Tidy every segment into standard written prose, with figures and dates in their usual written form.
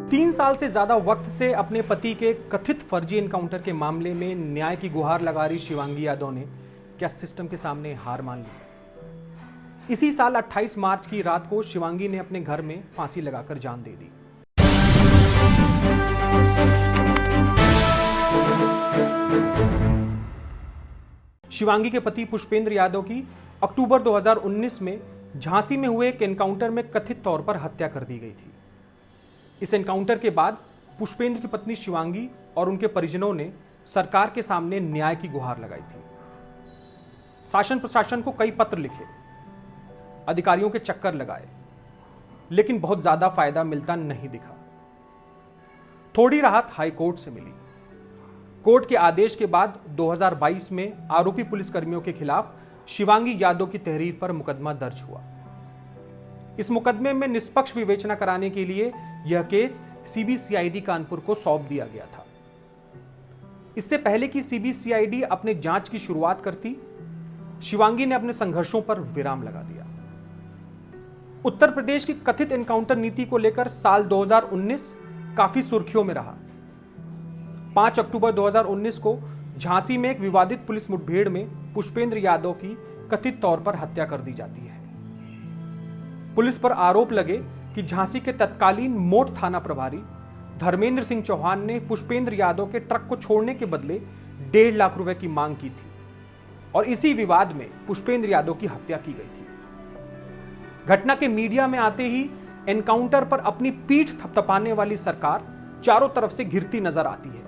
3 साल से ज्यादा वक्त से अपने पति के कथित फर्जी एनकाउंटर के मामले में न्याय की गुहार लगा रही शिवांगी यादव ने क्या सिस्टम के सामने हार मान ली। इसी साल 28 मार्च की रात को शिवांगी ने अपने घर में फांसी लगाकर जान दे दी। शिवांगी के पति पुष्पेंद्र यादव की अक्टूबर 2019 में झांसी में हुए एक एनकाउंटर में कथित तौर पर हत्या कर दी गई थी। इस एनकाउंटर के बाद पुष्पेंद्र की पत्नी शिवांगी और उनके परिजनों ने सरकार के सामने न्याय की गुहार लगाई थी। शासन प्रशासन को कई पत्र लिखे, अधिकारियों के चक्कर लगाए, लेकिन बहुत ज्यादा फायदा मिलता नहीं दिखा। थोड़ी राहत हाईकोर्ट से मिली। कोर्ट के आदेश के बाद 2022 में आरोपी पुलिसकर्मियों के खिलाफ शिवांगी यादव की तहरीर पर मुकदमा दर्ज हुआ। इस मुकदमे में निष्पक्ष विवेचना कराने के लिए यह केस सीबीसीआईडी कानपुर को सौंप दिया गया था। इससे पहले कि सीबीसीआईडी अपने जांच की शुरुआत करती, शिवांगी ने अपने संघर्षों पर विराम लगा दिया। उत्तर प्रदेश की कथित एनकाउंटर नीति को लेकर साल 2019 काफी सुर्खियों में रहा। 5 अक्टूबर 2019 को झांसी में एक विवादित पुलिस मुठभेड़ में पुष्पेंद्र यादव की कथित तौर पर हत्या कर दी जाती है। पुलिस पर आरोप लगे कि झांसी के तत्कालीन मोट थाना प्रभारी धर्मेंद्र सिंह चौहान ने पुष्पेंद्र यादव के ट्रक को छोड़ने के बदले 1.5 लाख रुपए की मांग की थी और इसी विवाद में पुष्पेंद्र यादव की हत्या की गई थी। घटना के मीडिया में आते ही एनकाउंटर पर अपनी पीठ थपथपाने वाली सरकार चारों तरफ से घिरती नजर आती है।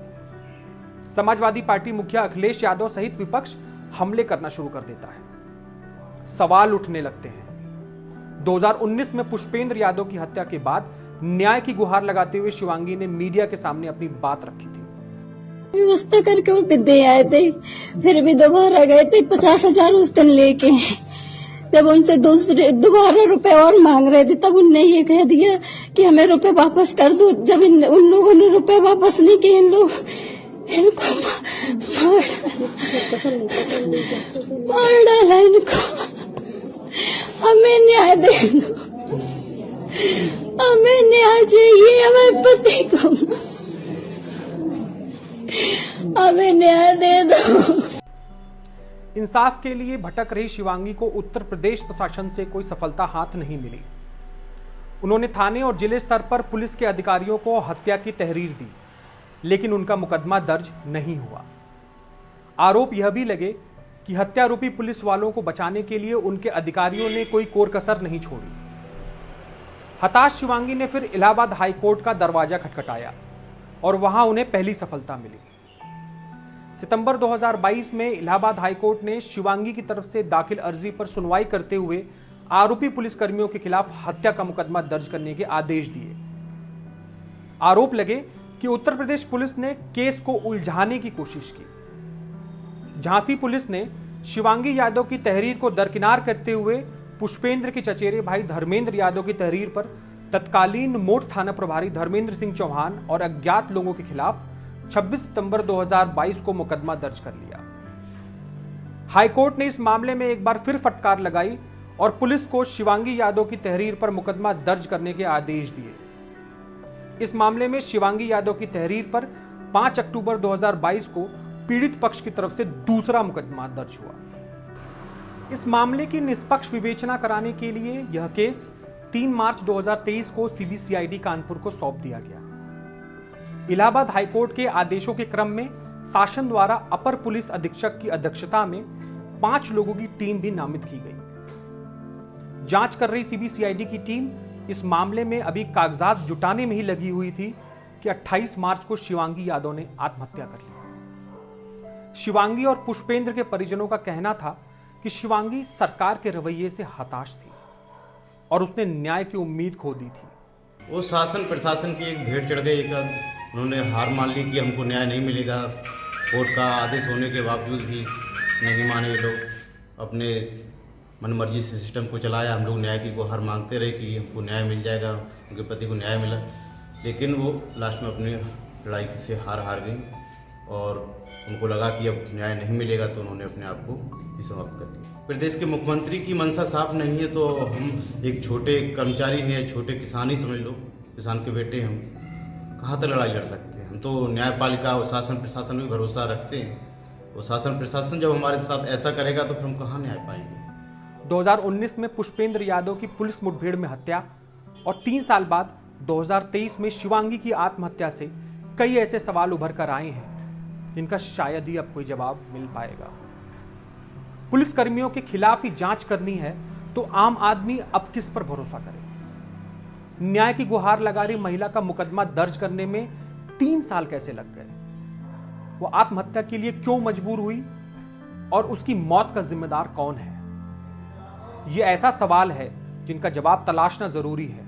समाजवादी पार्टी मुखिया अखिलेश यादव सहित विपक्ष हमले करना शुरू कर देता है। सवाल उठने लगते हैं। 2019 में पुष्पेंद्र यादव की हत्या के बाद न्याय की गुहार लगाते हुए शिवांगी ने मीडिया के सामने अपनी बात रखी थी। व्यवस्था करके वो दे आए थे, फिर भी दोबारा गए थे 50,000 उस दिन लेके। जब उनसे दोबारा रुपए और मांग रहे थे तब उनने ये कह दिया कि हमें रुपए वापस कर दो। जब उन लोगों ने रुपए वापस नहीं किए, इनको मार डाला इनको। हमें न्याय दे दो, हमें न्याय चाहिए, हमारे पति को हमें न्याय दे दो। इंसाफ के लिए भटक रही शिवांगी को उत्तर प्रदेश प्रशासन से कोई सफलता हाथ नहीं मिली। उन्होंने थाने और जिले स्तर पर पुलिस के अधिकारियों को हत्या की तहरीर दी, लेकिन उनका मुकदमा दर्ज नहीं हुआ। आरोप यह भी लगे कि हत्यारोपी पुलिस वालों को बचाने के लिए उनके अधिकारियों ने कोई कोर कसर नहीं छोड़ी। हताश शिवांगी ने फिर इलाहाबाद हाईकोर्ट का दरवाजा खटखटाया और वहां उन्हें पहली सफलता मिली। सितंबर 2022 में इलाहाबाद हाईकोर्ट ने शिवांगी की तरफ से दाखिल अर्जी पर सुनवाई करते हुए आरोपी पुलिसकर्मियों के खिलाफ हत्या का मुकदमा दर्ज करने के आदेश दिए। आरोप लगे कि उत्तर प्रदेश पुलिस ने केस को उलझाने की कोशिश की। झांसी पुलिस ने शिवांगी यादव की तहरीर को दरकिनार करते हुए पुष्पेंद्र के चचेरे भाई धर्मेंद्र यादव की तहरीर पर तत्कालीन मोट थाना प्रभारी धर्मेंद्र सिंह चौहान और अज्ञात लोगों के खिलाफ 26 सितंबर 2022 को मुकदमा दर्ज कर लिया। हाईकोर्ट ने इस मामले में एक बार फिर फटकार लगाई और पुलिस को शिवांगी यादव की तहरीर पर मुकदमा दर्ज करने के आदेश दिए। इस मामले में शिवांगी यादव की तहरीर पर 5 अक्टूबर 2022 को पीड़ित पक्ष की तरफ से दूसरा मुकदमा दर्ज हुआ। इस मामले की निष्पक्ष विवेचना कराने के लिए यह केस 3 मार्च 2023 को सीबीसीआईडी कानपुर को सौंप दिया गया। इलाहाबाद हाईकोर्ट के आदेशों के क्रम में शासन द्वारा अपर पुलिस अधीक्षक की अध्यक्षता में 5 लोगों की टीम भी नामित की गई। जांच कर रही सीबीसीआईडी की टीम इस मामले में अभी कागजात जुटाने में ही लगी हुई थी कि 28 मार्च को शिवांगी यादव ने आत्महत्या कर ली। शिवांगी और पुष्पेंद्र के परिजनों का कहना था कि शिवांगी सरकार के रवैये से हताश थी और उसने न्याय की उम्मीद खो दी थी। वो शासन प्रशासन की एक भेंट चढ़ गई। उन्होंने हार मान ली कि हमको न्याय नहीं मिलेगा। कोर्ट का आदेश होने के बावजूद भी नहीं माने ये लोग। अपने मनमर्जी से सिस्टम को चलाया। हम लोग न्याय की गुहार मांगते रहे कि हमको न्याय मिल जाएगा, उनके पति को न्याय मिला, लेकिन वो लास्ट में अपनी लड़ाई से हार गई और उनको लगा कि अब न्याय नहीं मिलेगा, तो उन्होंने अपने आप को समाप्त कर लिया। प्रदेश के मुख्यमंत्री की मंशा साफ नहीं है तो हम एक छोटे कर्मचारी हैं, छोटे किसान ही समझ लो, किसान के बेटे हम, कहाँ तक लड़ाई लड़ सकते हैं। हम तो न्यायपालिका और शासन प्रशासन में भरोसा रखते हैं, और शासन प्रशासन जब हमारे साथ ऐसा करेगा तो फिर हम कहाँ न्याय पाएंगे। 2019 में पुष्पेंद्र यादव की पुलिस मुठभेड़ में हत्या और 3 साल बाद 2023 में शिवांगी की आत्महत्या से कई ऐसे सवाल उभर कर आए हैं जिनका शायद ही अब कोई जवाब मिल पाएगा। पुलिस कर्मियों के खिलाफ ही जांच करनी है तो आम आदमी अब किस पर भरोसा करे। न्याय की गुहार लगा रही महिला का मुकदमा दर्ज करने में 3 साल कैसे लग गए, वो आत्महत्या के लिए क्यों मजबूर हुई और उसकी मौत का जिम्मेदार कौन है। यह ऐसा सवाल है जिनका जवाब तलाशना जरूरी है,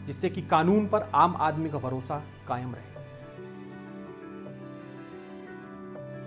जिससे कि कानून पर आम आदमी का भरोसा कायम रहे।